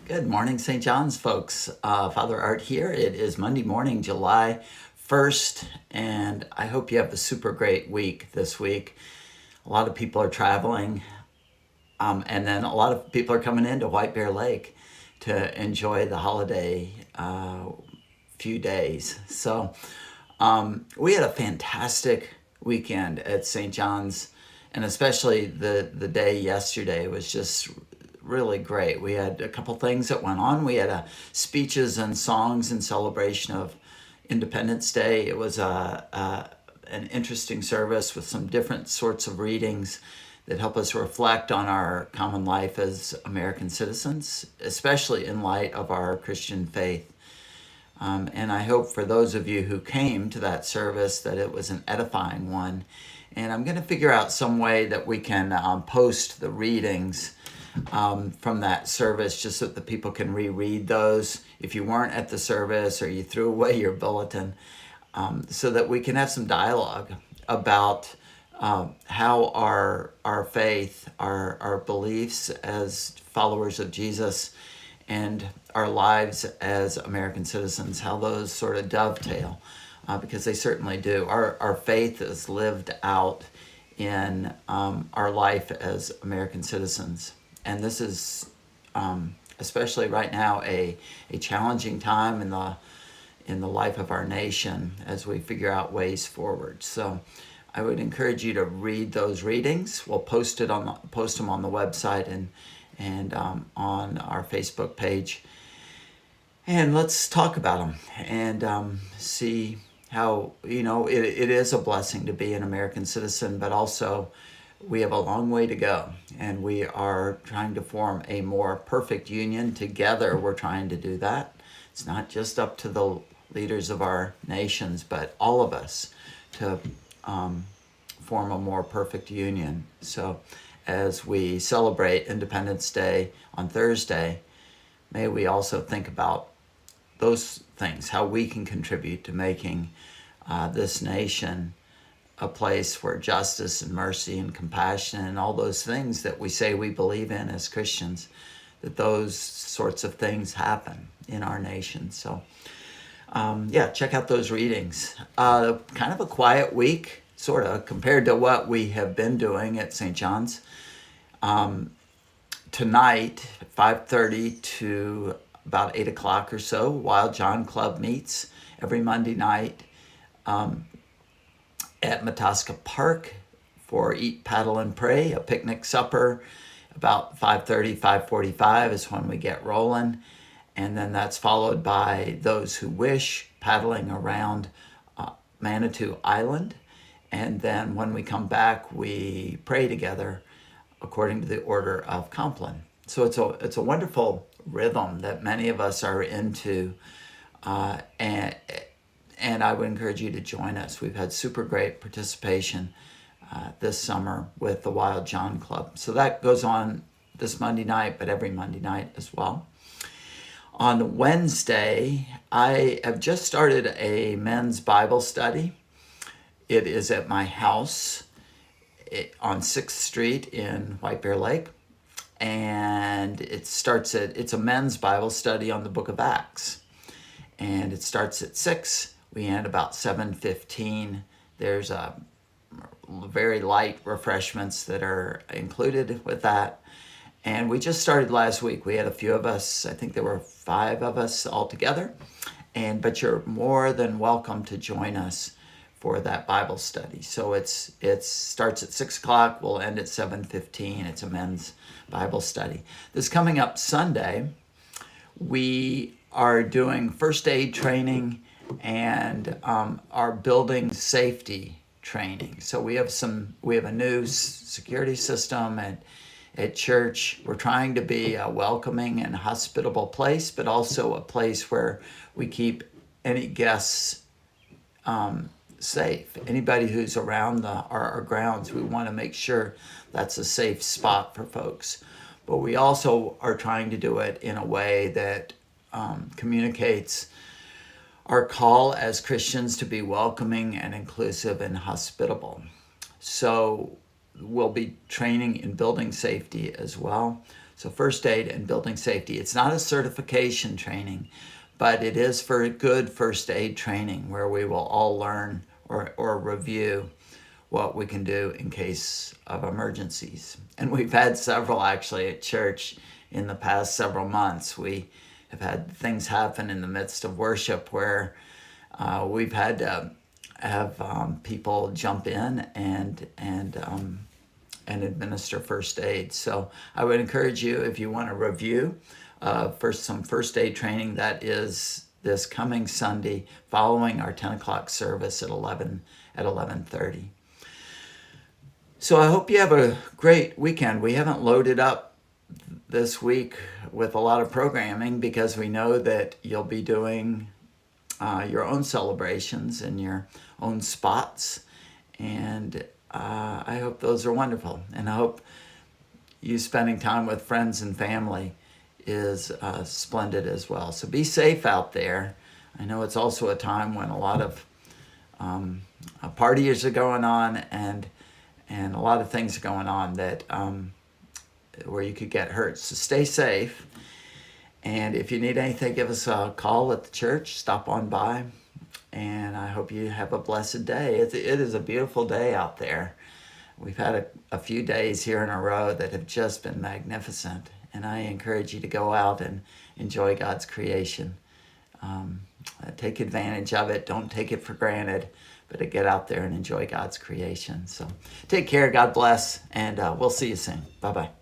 Good morning, St. John's, folks. Father Art here. It is Monday morning, July 1st, and I hope you have a super great week this week. A lot of people are traveling, and then a lot of people are coming into White Bear Lake to enjoy the holiday few days. So we had a fantastic weekend at St. John's, and especially the day yesterday was just really great. We had a couple things that went on. We had speeches and songs in celebration of Independence Day. It was an interesting service with some different sorts of readings that help us reflect on our common life as American citizens, especially in light of our Christian faith. And I hope for those of you who came to that service that it was an edifying one. And I'm going to figure out some way that we can post the readings from that service just so that the people can reread those if you weren't at the service or you threw away your bulletin, so that we can have some dialogue about how our faith, our beliefs as followers of Jesus, and our lives as American citizens, how those sort of dovetail, because they certainly do. Our faith is lived out in our life as American citizens. And this is, especially right now, a challenging time in the life of our nation as we figure out ways forward. So I would encourage you to read those readings. We'll post them on the website and on our Facebook page. And let's talk about them and see how, it is a blessing to be an American citizen, but also we have a long way to go, and we are trying to form a more perfect union. Together, we're trying to do that. It's not just up to the leaders of our nations, but all of us to form a more perfect union. So as we celebrate Independence Day on Thursday, may we also think about those things, how we can contribute to making this nation a place where justice and mercy and compassion and all those things that we say we believe in as Christians, that those sorts of things happen in our nation. So check out those readings. Kind of a quiet week, sort of, compared to what we have been doing at St. John's. Tonight, 5:30 to about 8 o'clock or so, Wild John Club meets every Monday night at Mataska Park for Eat, Paddle, and Pray, a picnic supper. About 5:30, 5:45 is when we get rolling. And then that's followed by Those Who Wish, paddling around Manitou Island. And then when we come back, we pray together according to the order of Compline. So it's a wonderful rhythm that many of us are into, and I would encourage you to join us. We've had super great participation this summer with the Wild John Club. So that goes on this Monday night, but every Monday night as well. On Wednesday, I have just started a men's Bible study. It is at my house on 6th Street in White Bear Lake. And it's a men's Bible study on the book of Acts. And it starts at 6. We end about 7:15. There's a very light refreshments that are included with that. And we just started last week. We had a few of us. I think there were 5 of us all together. But you're more than welcome to join us for that Bible study. So it starts at 6 o'clock. We'll end at 7:15. It's a men's Bible study. This coming up Sunday, we are doing first aid training and our building safety training. So we have a new security system at church. We're trying to be a welcoming and hospitable place, but also a place where we keep any guests safe. Anybody who's around our grounds, we want to make sure that's a safe spot for folks. But we also are trying to do it in a way that communicates our call as Christians to be welcoming and inclusive and hospitable. So we'll be training in building safety as well. So first aid and building safety. It's not a certification training, but it is for good first aid training where we will all learn or review what we can do in case of emergencies. And we've had several actually at church in the past several months. We have had things happen in the midst of worship where we've had to have people jump in and administer first aid. So I would encourage you, if you want to review some first aid training, that is this coming Sunday following our 10 o'clock service at 11:30. So I hope you have a great weekend. We haven't loaded up this week with a lot of programming because we know that you'll be doing your own celebrations in your own spots. And I hope those are wonderful. And I hope you spending time with friends and family is splendid as well. So be safe out there. I know it's also a time when a lot of parties are going on and a lot of things are going on that where you could get hurt. So stay safe. And if you need anything, give us a call at the church. Stop on by. And I hope you have a blessed day. It is a beautiful day out there. We've had a few days here in a row that have just been magnificent. And I encourage you to go out and enjoy God's creation. Take advantage of it. Don't take it for granted, but to get out there and enjoy God's creation. So take care. God bless. And we'll see you soon. Bye-bye.